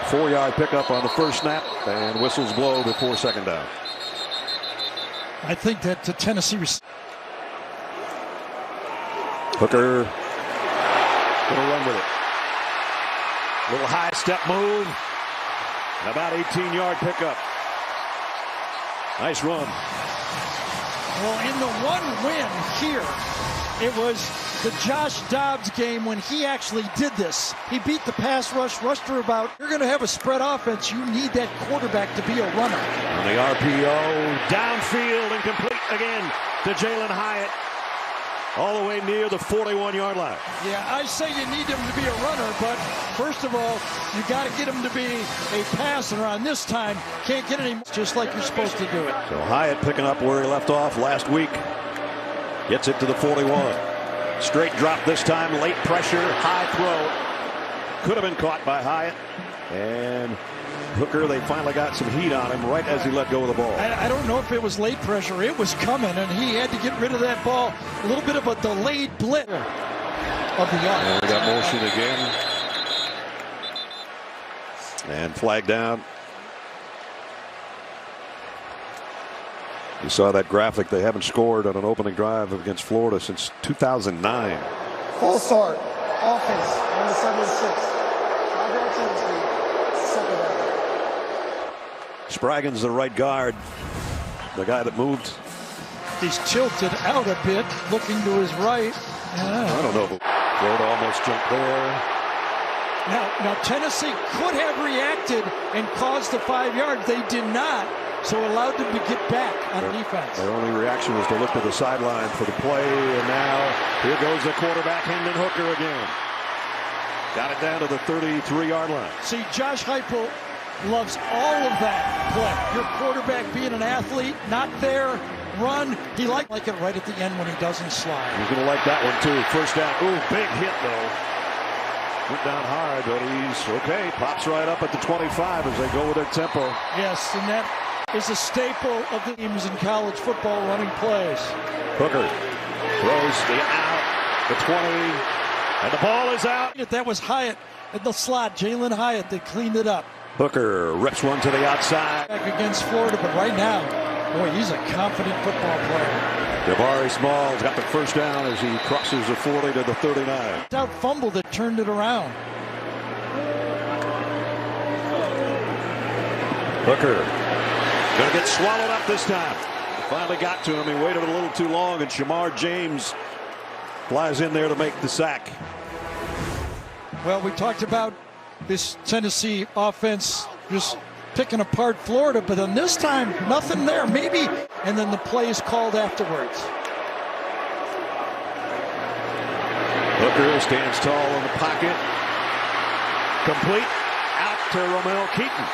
4-yard pickup on the first snap, and whistles blow before second down. I think that the Tennessee Hooker gonna run with it. Little high step move. About 18-yard pickup. Nice run. Well, in the one win here, it was the Josh Dobbs game when he actually did this. He beat the pass rush, rushed her about. You're going to have a spread offense. You need that quarterback to be a runner. On the RPO, downfield and complete again to Jalen Hyatt. All the way near the 41-yard line. Yeah, I say you need him to be a runner, but first of all, you got to get him to be a passer. On this time, can't get any, just like you're supposed to do it. So Hyatt picking up where he left off last week. Gets it to the 41. Straight drop this time, late pressure, high throw. Could have been caught by Hyatt. And Hooker, they finally got some heat on him right as he let go of the ball. I don't know if it was late pressure. It was coming, and he had to get rid of that ball. A little bit of a delayed blitz of the yard. And we got motion again. And flag down. You saw that graphic. They haven't scored on an opening drive against Florida since 2009. Full start. Offense. Number 76. Spraggins, the right guard, the guy that moved. He's tilted out a bit, looking to his right. I don't know. Florida almost jumped there. Now Tennessee could have reacted and caused the 5 yards. They did not, so allowed them to get back on defense. Their only reaction was to look to the sideline for the play, and now here goes the quarterback, Hendon Hooker again. Got it down to the 33-yard line. See, Josh Heupel loves all of that play. Your quarterback being an athlete, not there, run. He like it right at the end when he doesn't slide. He's going to like that one, too. First down. Ooh, big hit, though. Went down hard, but he's okay. Pops right up at the 25 as they go with their tempo. Yes, and that is a staple of the teams in college football, running plays. Hooker throws the out, the 20, and the ball is out. That was Hyatt at the slot. Jalen Hyatt, they cleaned it up. Hooker rips one to the outside. Back against Florida, but right now, boy, he's a confident football player. Jabari Small's got the first down as he crosses the 40 to the 39. Out fumble that turned it around. Hooker going to get swallowed up this time. Finally got to him. He waited a little too long, and Shamar James flies in there to make the sack. Well, we talked about this Tennessee offense just picking apart Florida, but then this time, nothing there, maybe, and then the play is called afterwards. Hooker stands tall in the pocket. Complete out to Romel Keaton.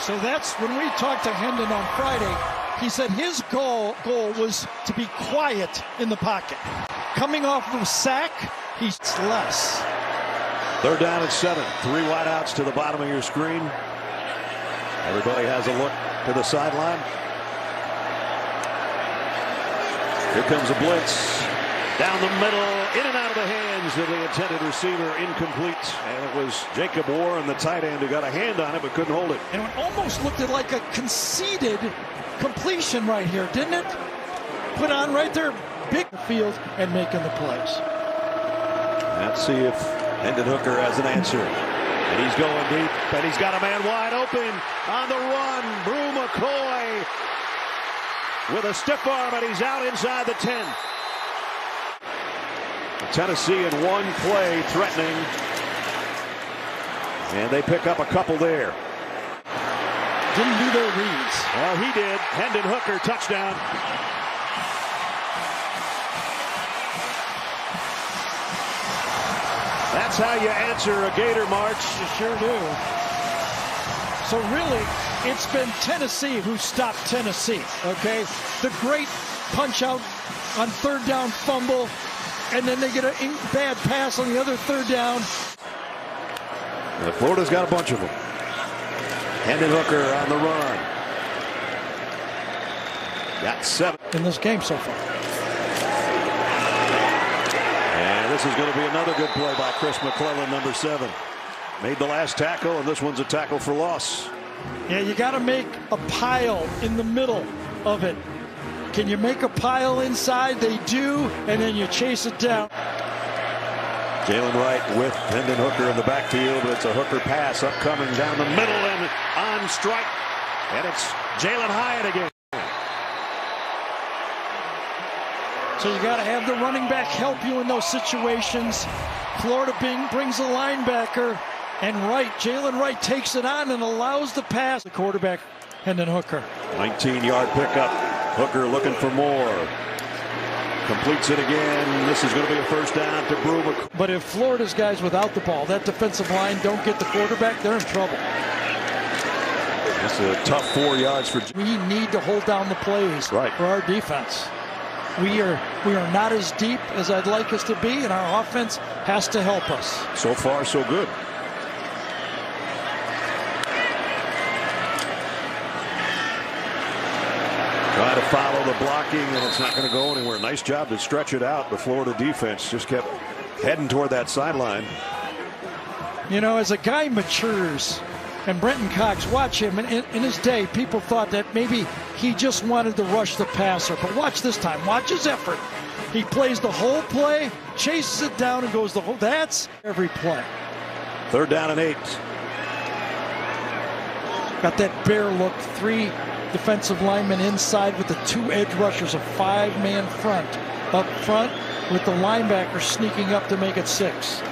So that's when we talked to Hendon on Friday. He said his goal was to be quiet in the pocket. Coming off the sack, he's less. Third down and 7. 3 wideouts to the bottom of your screen. Everybody has a look to the sideline. Here comes a blitz. Down the middle, in and out of the hands of the intended receiver, incomplete. And it was Jacob Warren, the tight end, who got a hand on it but couldn't hold it. And it almost looked like a conceded completion right here, didn't it? Put on right there, big field, and making the plays. Let's see if Hendon Hooker has an answer. And he's going deep, and he's got a man wide open on the run. Brew McCoy with a stiff arm, and he's out inside the 10. Tennessee in one play threatening, and they pick up a couple there. Didn't do their reads. Well, he did. Hendon Hooker, touchdown. That's how you answer a Gator march. You sure do. So really, it's been Tennessee who stopped Tennessee, okay? The great punch out on third down fumble, and then they get a bad pass on the other third down. And Florida's got a bunch of them. Hendon Hooker on the run. Got 7 in this game so far. And this This is going to be another good play by Chris McClellan, number 7. Made the last tackle, and this one's a tackle for loss. Yeah, you got to make a pile in the middle of it. Can you make a pile inside? They do, and then you chase it down. Jalen Wright with Hendon Hooker in the backfield, but it's a Hooker pass upcoming down the middle and on strike. And it's Jalen Hyatt again. So you got to have the running back help you in those situations. Florida brings a linebacker, and Jalen Wright takes it on and allows the pass. The quarterback, Hendon Hooker. 19-yard pickup. Hooker looking for more. Completes it again. This is going to be a first down to Broom. But if Florida's guys without the ball, that defensive line don't get the quarterback, they're in trouble. It's a tough 4 yards for. We need to hold down the plays for our defense. We are not as deep as I'd like us to be, and our offense has to help us. So far, so good. Try to follow the blocking, and it's not going to go anywhere. Nice job to stretch it out. The Florida defense just kept heading toward that sideline. You know, as a guy matures, and Brenton Cox, watch him. In his day, people thought that maybe he just wanted to rush the passer. But watch this time. Watch his effort. He plays the whole play, chases it down, and goes the whole. That's every play. 3rd down and 8. Got that bear look. 3 defensive linemen inside with the 2 edge rushers, a 5-man front. Up front with the linebacker sneaking up to make it 6.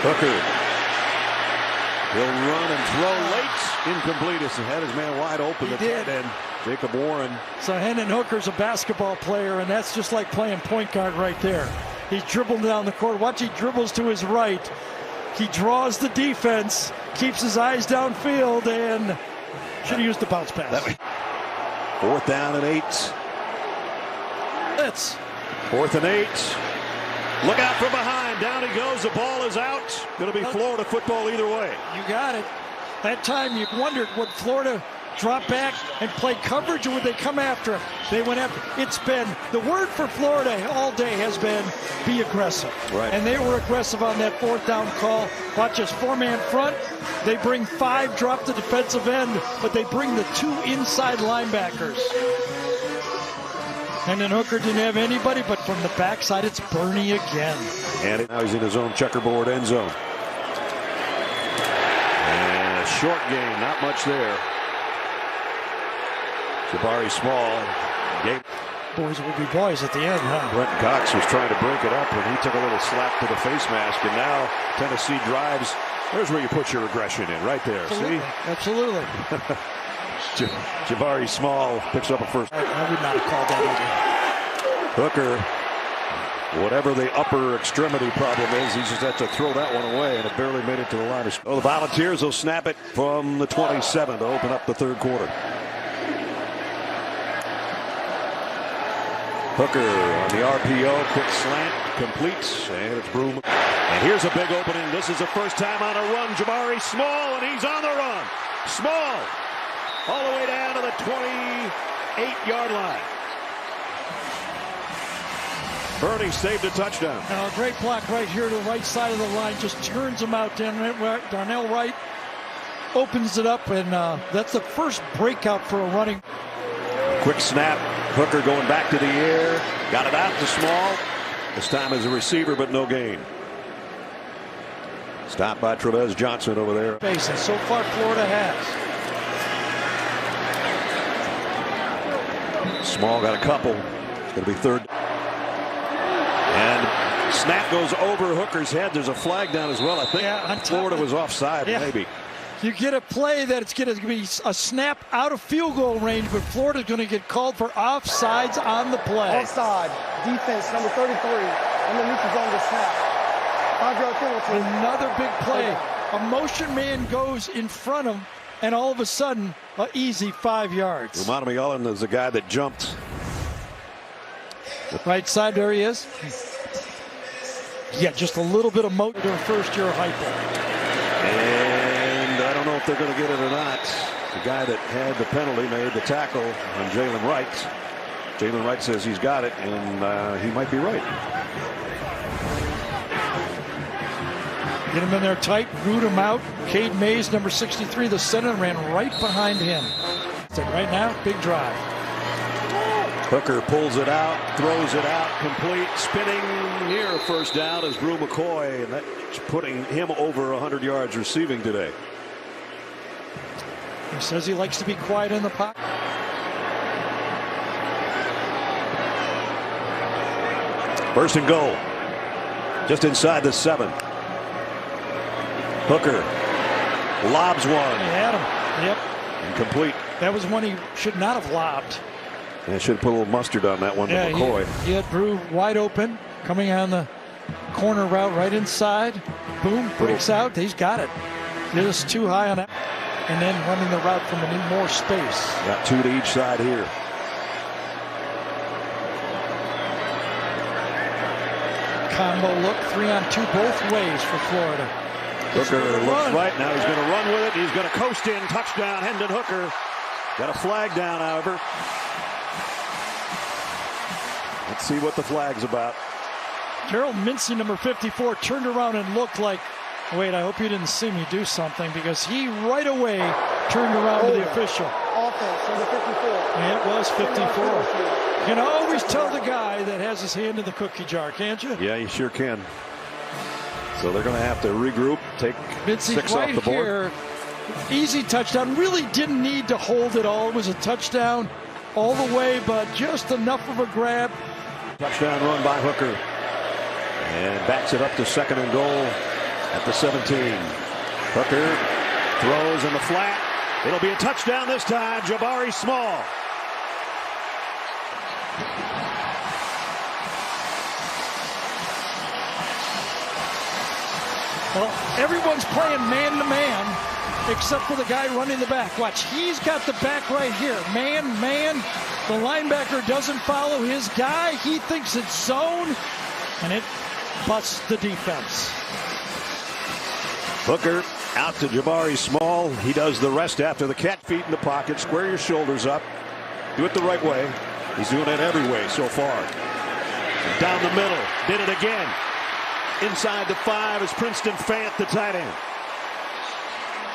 Hooker. He'll run and throw late. Incomplete. He had his man wide open. He did. And Jacob Warren. So Hendon Hooker's a basketball player, and that's just like playing point guard right there. He's dribbling down the court. Watch, he dribbles to his right. He draws the defense, keeps his eyes downfield, and should have used the bounce pass. 4th down and 8. It's 4th and 8. Look out from behind. Down he goes. The ball is out. Going to be Florida football either way. You got it. That time you wondered, would Florida drop back and play coverage, or would they come after him? They went after. It's been the word for Florida all day has been be aggressive. Right. And they were aggressive on that 4th down call. Watch this 4-man front. They bring 5, drop the defensive end, but they bring the 2 inside linebackers. And then Hooker didn't have anybody, but from the backside, it's Bernie again. And now he's in his own checkerboard end zone. And a short game, not much there. Jabari Small. Boys will be boys at the end, huh? Brenton Cox was trying to break it up, and he took a little slap to the face mask, and now Tennessee drives. There's where you put your aggression in, right there. Absolutely. See? Absolutely. Jabari Small picks up a first. I would not have called that either. Hooker, whatever the upper extremity problem is, he just had to throw that one away, and it barely made it to the line. So the Volunteers will snap it from the 27 to open up the 3rd quarter. Hooker on the RPO, quick slant, completes, and it's Broom. And here's a big opening. This is the first time on a run. Jabari Small, and he's on the run. Small, all the way down to the 28-yard line. Bernie saved a touchdown. Now, a great block right here to the right side of the line. Just turns him out. Darnell Wright opens it up, and that's the first breakout for a running. Quick snap. Hooker going back to the air. Got it out to Small. This time as a receiver, but no gain. Stopped by Travez Johnson over there. And so far, Florida has. Small got a couple. It's going to be 3rd. And snap goes over Hooker's head. There's a flag down as well. I think Florida was offside, maybe. You get a play that it's going to be a snap out of field goal range, but Florida's going to get called for offsides on the play. Offside. Defense, number 33. Underneath the zone to snap. 5-yard penalty. Another big play. A motion man goes in front of him, and all of a sudden, an easy 5 yards. Umana Mullen is the guy that jumped. Right side, there he is. Yeah, just a little bit of motor to a first-year hypo. And I don't know if they're going to get it or not. The guy that had the penalty made the tackle on Jalen Wright. Jalen Wright says he's got it, and he might be right. Get him in there tight, root him out. Cade Mays, number 63, the center, ran right behind him. So right now, big drive. Hooker pulls it out, throws it out, complete, spinning near a first down is Brew McCoy, and that's putting him over 100 yards receiving today. He says he likes to be quiet in the pocket. First and goal, just inside the 7. Hooker lobs one. He had him. Yep. Incomplete. That was one he should not have lobbed. And should have put a little mustard on that one to McCoy. He had Brew wide open, coming on the corner route right inside. Boom, breaks out. He's got it. Just too high on that. And then running the route from more space. Got 2 to each side here. Combo look, 3-on-2 both ways for Florida. Hooker looks right. Now he's going to run with it. He's going to coast in. Touchdown, Hendon Hooker. Got a flag down, however. Let's see what the flag's about. Gerald Mincey, number 54, turned around and looked like, wait, I hope you didn't see me do something, because he right away turned around to the official. Offense, number 54. And it was 54. You can always tell the guy that has his hand in the cookie jar, can't you? Yeah, you sure can. So they're going to have to regroup, take Mincey's 6 right off the board. Here. Easy touchdown. Really didn't need to hold it all. It was a touchdown all the way, but just enough of a grab. Touchdown run by Hooker. And backs it up to 2nd and goal at the 17. Hooker throws in the flat. It'll be a touchdown this time. Jabari Small. Well, everyone's playing man-to-man except for the guy running the back. Watch, he's got the back right here. Man. The linebacker doesn't follow his guy. He thinks it's zone, and it busts the defense. Hooker out to Jabari Small. He does the rest after the cat feet in the pocket. Square your shoulders up. Do it the right way. He's doing it every way so far. And down the middle. Did it again. Inside the 5 is Princeton Fant, the tight end.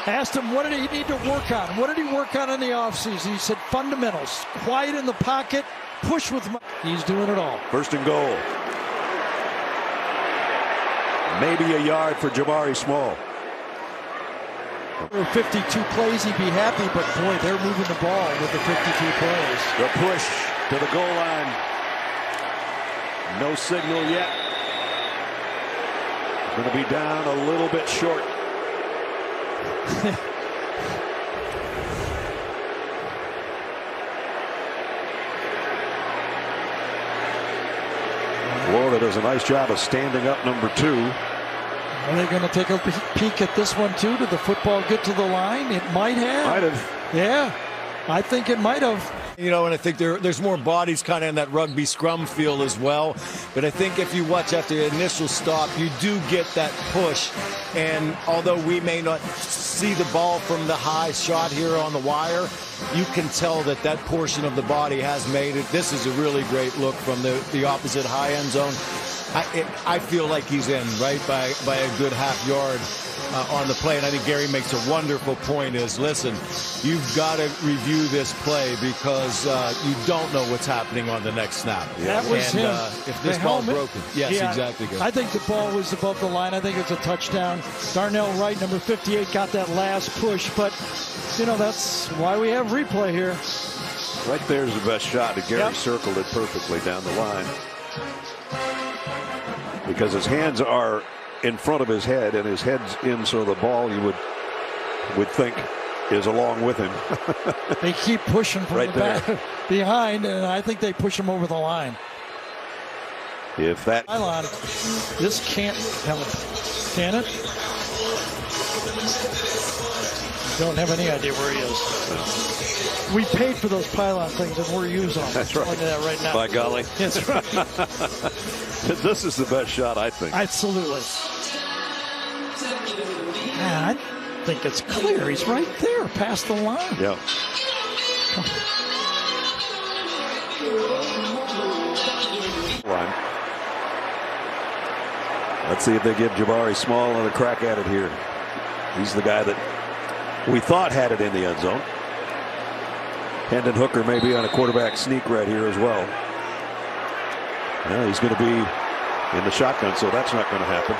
Asked him what did he need to work on. What did he work on in the offseason? He said fundamentals. Quiet in the pocket. Push with. He's doing it all. First and goal. Maybe a yard for Jabari Small. 52 plays, he'd be happy, but boy, they're moving the ball with the 52 plays. The push to the goal line. No signal yet. Going to be down a little bit short. Florida does a nice job of standing up number 2. Are they going to take a peek at this one too? Did the football get to the line? It might have. Might have. Yeah, I think it might have. You know, and I think there's more bodies kind of in that rugby scrum feel as well. But I think if you watch after the initial stop, you do get that push. And although we may not see the ball from the high shot here on the wire, you can tell that that portion of the body has made it. This is a really great look from the opposite high end zone. I feel like he's in, right, by a good half yard on the play. And I think Gary makes a wonderful point is, listen, you've got to review this play because you don't know what's happening on the next snap. Yeah. That was him. If this ball's broken. Yes, yeah, exactly. Good. I think the ball was above the line. I think it's a touchdown. Darnell Wright, number 58, got that last push. But, you know, that's why we have replay here. Right there's the best shot. And Gary circled it perfectly down the line. Because his hands are in front of his head and his head's in, so the ball you would think is along with him. They keep pushing from right the back behind, and I think they push him over the line. If that pylon, this can't help, can it? Don't have any idea where he is. We paid for those pylon things, and we're using them. That's right. Look at that right now. By golly. That's right. This is the best shot, I think. Absolutely. Man, I think it's clear. He's right there, past the line. Yeah. Let's see if they give Jabari Small another crack at it here. He's the guy that we thought had it in the end zone. Hendon Hooker may be on a quarterback sneak right here as well. He's going to be in the shotgun, so that's not going to happen.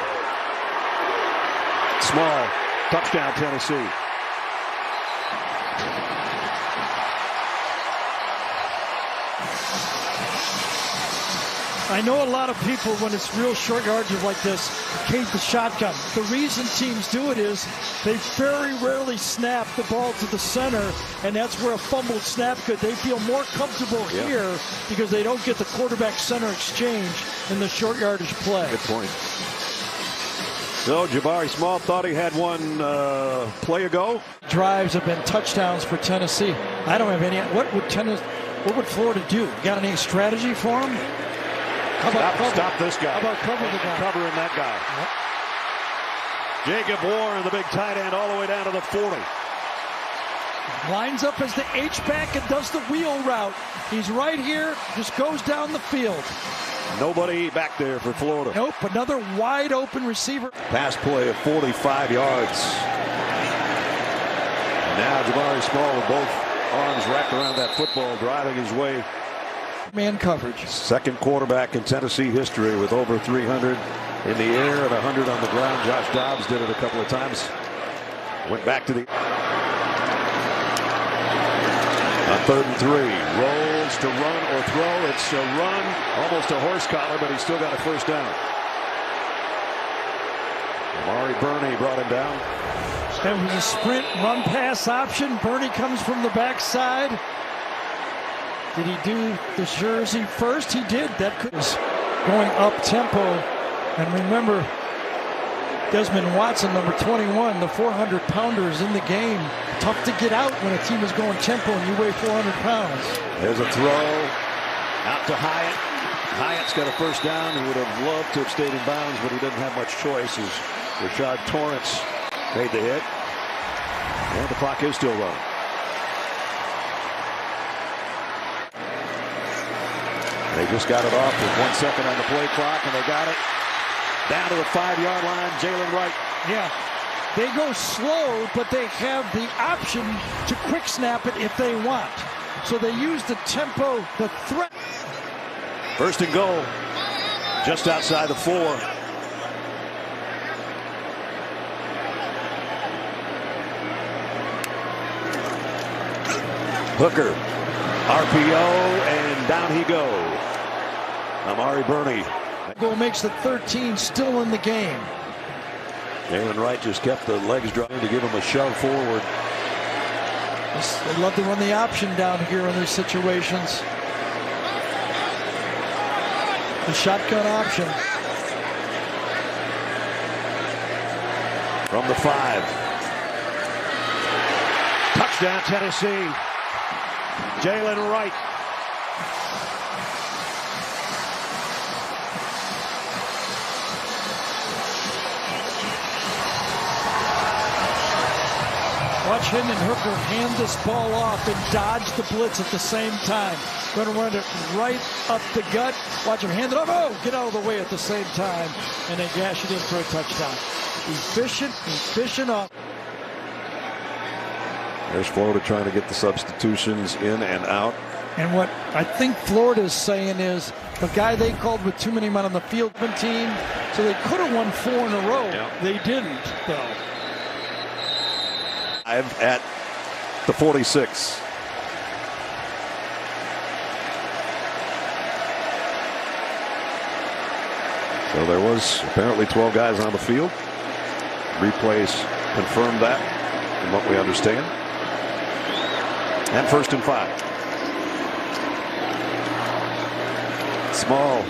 Small, touchdown Tennessee. I know a lot of people, when it's real short yardage like this, hate the shotgun. The reason teams do it is they very rarely snap the ball to the center, and that's where a fumbled snap could. They feel more comfortable here because they don't get the quarterback center exchange in the short yardage play. Good point. So Jabari Small thought he had one play ago. Drives have been touchdowns for Tennessee. I don't have any. What would Florida do? Got any strategy for him? How about stop this guy. How about cover the guy? Covering that guy. Yep. Jacob Warren, the big tight end, all the way down to the 40. Lines up as the H-back and does the wheel route. He's right here, just goes down the field. Nobody back there for Florida. Nope, another wide open receiver. Pass play of 45 yards. And now Jabari Small with both arms wrapped around that football, driving his way. Man coverage. Second quarterback in Tennessee history with over 300 in the air and 100 on the ground. Josh Dobbs did it a couple of times. Went back to the on 3rd and 3. Rolls to run or throw. It's a run, almost a horse collar, but he's still got a first down. Amari Burney brought him down. That was a sprint run pass option. Burney comes from the backside. Did he do the jersey first? He did. That was going up tempo. And remember, Desmond Watson, number 21, the 400-pounder is in the game. Tough to get out when a team is going tempo and you weigh 400 pounds. There's a throw out to Hyatt. Hyatt's got a first down. He would have loved to have stayed in bounds, but he didn't have much choice as Rashad Torrance made the hit. And the clock is still running. They just got it off with 1 second on the play clock, and they got it down to the 5-yard line. Jalen Wright. Yeah, they go slow, but they have the option to quick snap it if they want. So they use the tempo, the threat. First and goal, just outside the 4. Hooker, RPO, and down he goes. Amari Burney. Goal makes the 13 still in the game. Jalen Wright just kept the legs dry to give him a shove forward. They love to run the option down here in these situations. The shotgun option. From the 5. Touchdown Tennessee. Jalen Wright. Watch Hendon Hooker hand this ball off and dodge the blitz at the same time. Going to run it right up the gut. Watch him hand it off. Oh, get out of the way at the same time. And then gash it in for a touchdown. Efficient off. There's Florida trying to get the substitutions in and out. And what I think Florida is saying is the guy they called with too many men on the field team, so they could have won 4 in a row. Yeah. They didn't, though. At the 46. So there was apparently 12 guys on the field. Replays confirmed that from what we understand. And 1st and 5. Small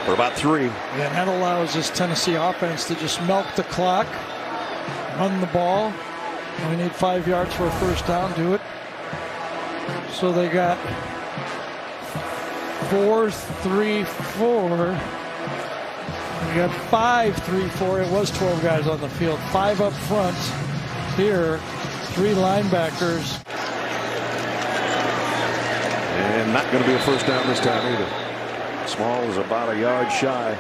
for about 3. And that allows this Tennessee offense to just milk the clock, run the ball. We need 5 yards for a first down. Do it. So they got 4-3-4. We got 5-3-4. It was 12 guys on the field. 5 up front. Here, 3 linebackers. And not going to be a first down this time either. Small is about a yard shy.